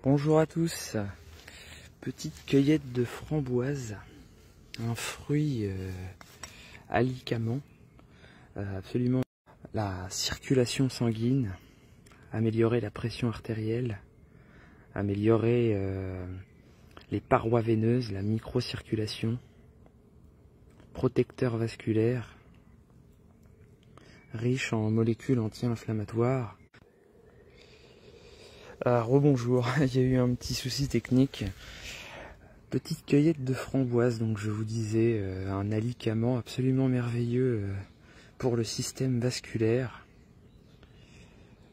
Bonjour à tous, petite cueillette de framboise, un fruit alicament, absolument la circulation sanguine, améliorer la pression artérielle, améliorer les parois veineuses, la microcirculation, protecteur vasculaire, riche en molécules anti-inflammatoires. Rebonjour, il y a eu un petit souci technique. Petite cueillette de framboise, donc je vous disais, un alicament absolument merveilleux pour le système vasculaire.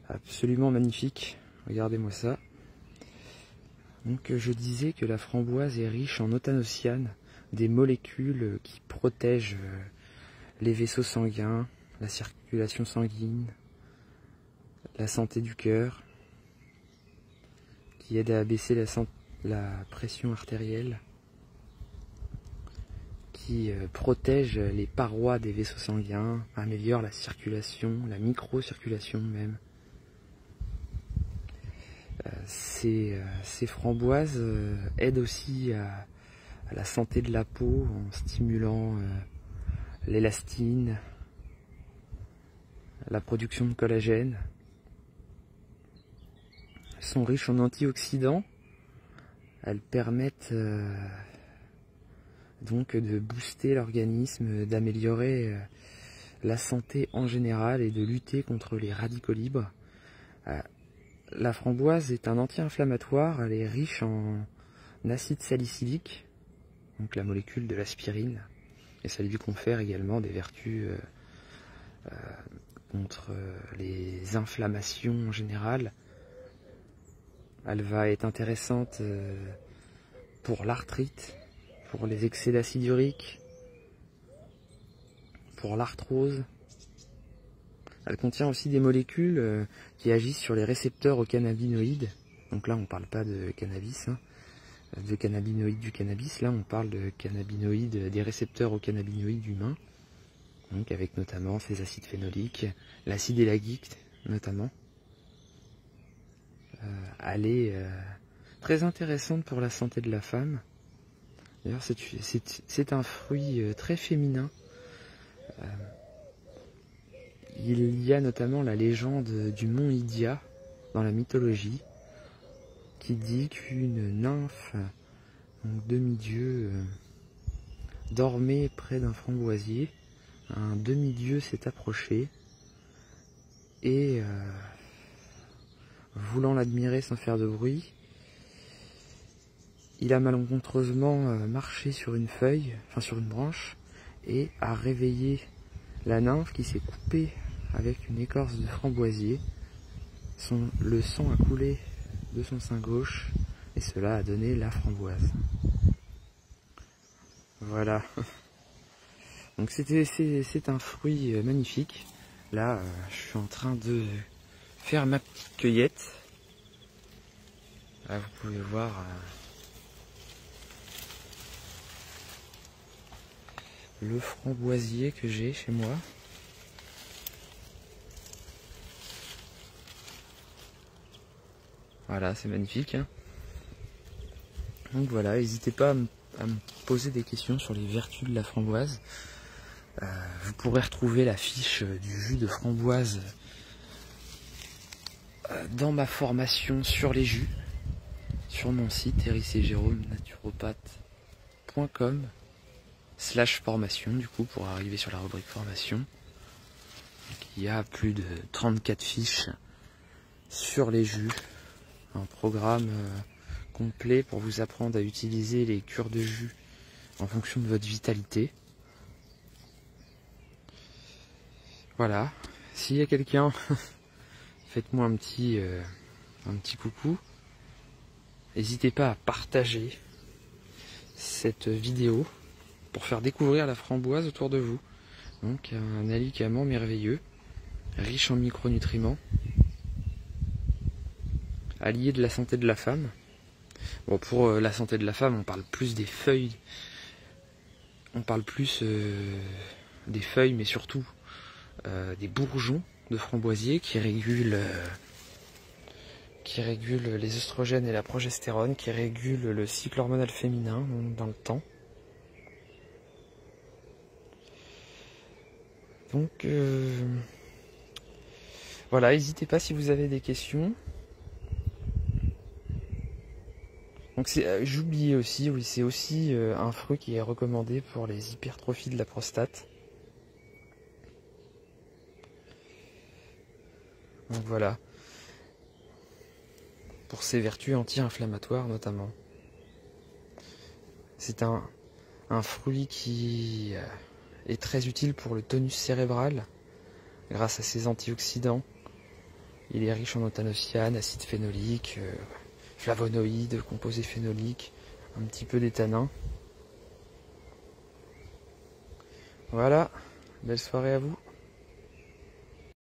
Absolument magnifique, regardez-moi ça. Donc je disais que la framboise est riche en authanocyanes, des molécules qui protègent les vaisseaux sanguins, la circulation sanguine, la santé du cœur, qui aide à abaisser la pression artérielle, qui protège les parois des vaisseaux sanguins, améliore la circulation, la microcirculation même. Ces framboises aident aussi à la santé de la peau en stimulant l'élastine, la production de collagène. Elles sont riches en antioxydants. Elles permettent donc de booster l'organisme, d'améliorer la santé en général et de lutter contre les radicaux libres. La framboise est un anti-inflammatoire, elle est riche en acide salicylique, donc la molécule de l'aspirine, et ça lui confère également des vertus contre les inflammations en général. Elle va être intéressante pour l'arthrite, pour les excès d'acide urique, pour l'arthrose. Elle contient aussi des molécules qui agissent sur les récepteurs aux cannabinoïdes. Donc là, on ne parle pas de cannabis, de cannabinoïdes du cannabis. Là, on parle de cannabinoïdes, des récepteurs aux cannabinoïdes humains. Donc avec notamment ces acides phénoliques, l'acide éllagique notamment. Elle est très intéressante pour la santé de la femme. D'ailleurs, c'est un fruit très féminin. Il y a notamment la légende du mont Idia dans la mythologie qui dit qu'une nymphe, donc demi-dieu, dormait près d'un framboisier. Un demi-dieu s'est approché et voulant l'admirer sans faire de bruit, il a malencontreusement marché sur une feuille, enfin sur une branche, et a réveillé la nymphe qui s'est coupée avec une écorce de framboisier. Le sang a coulé de son sein gauche et cela a donné la framboise. Voilà. Donc c'est un fruit magnifique. Là, je suis en train de faire ma petite cueillette. Là, vous pouvez voir le framboisier que j'ai chez moi. Voilà, c'est magnifique. Donc voilà, n'hésitez pas à me poser des questions sur les vertus de la framboise. Vous pourrez retrouver la fiche du jus de framboise dans ma formation sur les jus, sur mon site eric-jérôme-naturopathe.com/formation, du coup, pour arriver sur la rubrique formation. Donc, il y a plus de 34 fiches sur les jus, un programme complet pour vous apprendre à utiliser les cures de jus en fonction de votre vitalité. Voilà, s'il y a quelqu'un, faites-moi un petit coucou. N'hésitez pas à partager cette vidéo pour faire découvrir la framboise autour de vous. Donc un alicament merveilleux, riche en micronutriments, allié de la santé de la femme. Bon, pour la santé de la femme, on parle plus des feuilles. On parle plus des feuilles, mais surtout des bourgeons de framboisier qui régulent qui régule les œstrogènes et la progestérone, qui régule le cycle hormonal féminin dans le temps. Donc voilà, n'hésitez pas si vous avez des questions. Donc j'oubliais aussi, oui, c'est aussi un fruit qui est recommandé pour les hypertrophies de la prostate. Donc voilà, pour ses vertus anti-inflammatoires notamment. C'est un fruit qui est très utile pour le tonus cérébral grâce à ses antioxydants. Il est riche en anthanocyanes, acide phénolique, flavonoïdes, composés phénoliques, un petit peu d'éthanins. Voilà, belle soirée à vous.